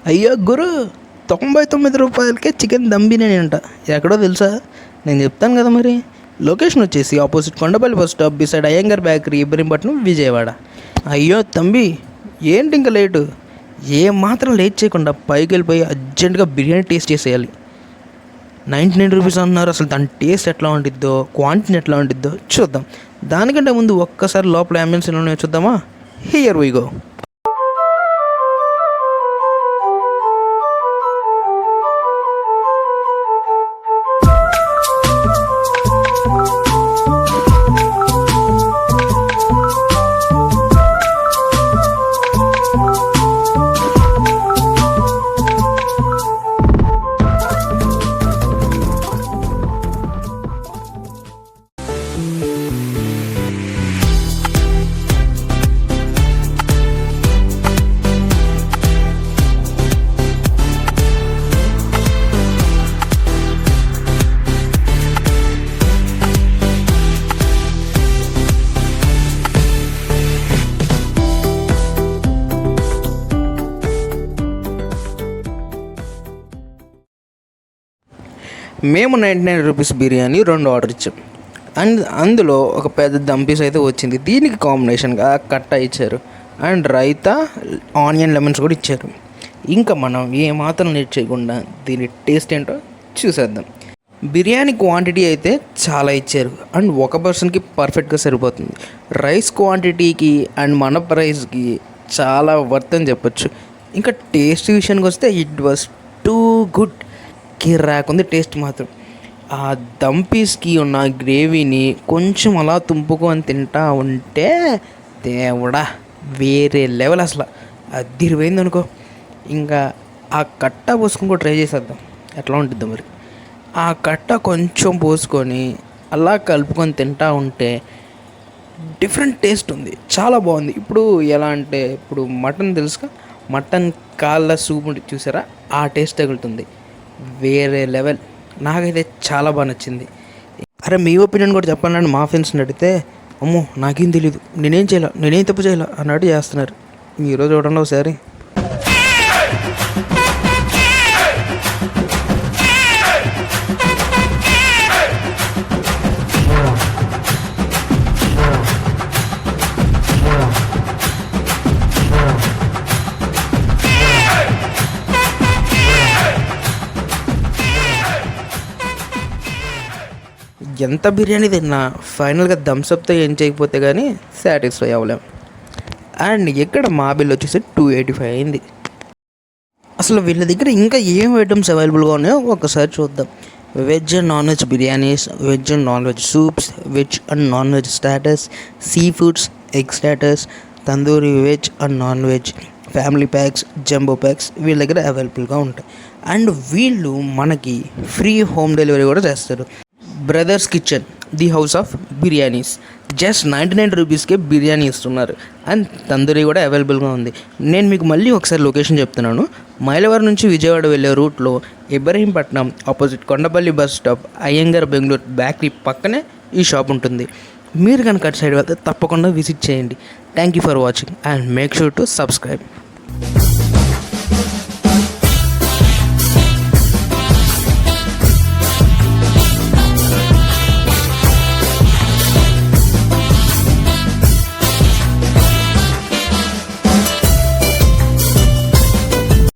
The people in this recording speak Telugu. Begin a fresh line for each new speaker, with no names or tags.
అయ్యో గురు, 99 రూపాయలకే చికెన్ దమ్ బిర్యానీ అంట. ఎక్కడో తెలుసా? నేను చెప్తాను కదా మరి. లొకేషన్ వచ్చేసి opposite Kondapalli bus stop beside Iyengar bakery, Ibrahimpatnam, Vijayawada. అయ్యో తంబి, ఏంటి ఇంకా లేటు? ఏం మాత్రం లేట్ చేయకుండా పైకి వెళ్ళిపోయి అర్జెంటుగా బిర్యానీ టేస్ట్ చేసేయాలి. 99 రూపీస్ అన్నారు. అసలు దాని టేస్ట్ ఎట్లా ఉండిద్దో, క్వాంటిటీ ఎట్లా ఉండిద్దో చూద్దాం. దానికంటే ముందు ఒక్కసారి లోపల అంబియన్స్లోనే చూద్దామా? Here we go. మేము 99 రూపీస్ బిర్యానీ 2 ఆర్డర్ ఇచ్చాం. అండ్ అందులో ఒక పెద్ద దమ్ పీస్ అయితే వచ్చింది. దీనికి కాంబినేషన్గా కట్ట ఇచ్చారు అండ్ రైతా, ఆనియన్, లెమన్స్ కూడా ఇచ్చారు. ఇంకా మనం ఏమాత్రం లేట్ చేయకుండా దీని టేస్ట్ ఏంటో చూసేద్దాం. బిర్యానీ క్వాంటిటీ అయితే చాలా ఇచ్చారు అండ్ ఒక పర్సన్కి పర్ఫెక్ట్గా సరిపోతుంది. రైస్ క్వాంటిటీకి అండ్ మన ప్రైస్కి చాలా వర్త్ అని చెప్పొచ్చు. ఇంకా టేస్ట్ విషయానికి వస్తే ఇట్ వాస్ టూ గుడ్. కిర్రాకుంది టేస్ట్ మాత్రం. ఆ దమ్ పీస్కి ఉన్న గ్రేవీని కొంచెం అలా తుంపుకొని తింటా ఉంటే దేవుడా వేరే లెవెల్. అసలు అదిరిపోయింది అనుకో. ఇంకా ఆ కట్ట పోసుకొని కూడా ట్రై చేసేద్దాం ఎట్లా ఉంటుందో మరి. ఆ కట్ట కొంచెం పోసుకొని అలా కలుపుకొని తింటా ఉంటే డిఫరెంట్ టేస్ట్ ఉంది, చాలా బాగుంది. ఇప్పుడు ఎలా అంటే, ఇప్పుడు మటన్ తెలుసుగా, మటన్ కాళ్ళ సూప్ చూసారా, ఆ టేస్ట్ తగులుతుంది. వేరే లెవెల్. నాకైతే చాలా బాగా నచ్చింది. అరే మీ ఒపీనియన్ కూడా చెప్పాలని మా ఫ్రెండ్స్ని అడిగితే, అమ్మో నాకేం తెలీదు, నేనేం తప్పు చేయాల అన్నట్టు చేస్తున్నారు. ఈరోజు చూడండి ఒకసారి. ఎంత బిర్యానీ తిన్నా ఫైనల్గా థమ్స్అప్తో ఏం చేయకపోతే కానీ సాటిస్ఫై అవ్వలేం. అండ్ ఇక్కడ మా బిల్ వచ్చేసి 285 అయింది. అసలు వీళ్ళ దగ్గర ఇంకా ఏం ఐటమ్స్ అవైలబుల్గా ఉన్నాయో ఒకసారి చూద్దాం. Veg and non veg biryanis, veg and non veg soups, veg and non veg starters, sea foods, egg starters, tandoori veg and non veg, family packs, jumbo packs వీళ్ళ దగ్గర అవైలబుల్గా ఉంటాయి. అండ్ వీళ్ళు మనకి ఫ్రీ హోమ్ డెలివరీ కూడా చేస్తారు. Brothers kitchen, the house of biryanis, just 99 రూపీస్కే బిర్యానీ ఇస్తున్నారు. అండ్ తందూరి కూడా అవైలబుల్గా ఉంది. నేను మీకు మళ్ళీ ఒకసారి లొకేషన్ చెప్తున్నాను. మైలవరం నుంచి విజయవాడ వెళ్ళే రూట్లో Ibrahimpatnam opposite Kondapalli bus stop, Iyengar Bengaluru bakery పక్కనే ఈ షాప్ ఉంటుంది. మీరు కనుక అటు సైడ్ వెళ్తే తప్పకుండా విజిట్ చేయండి. Thank you for watching and make sure to subscribe.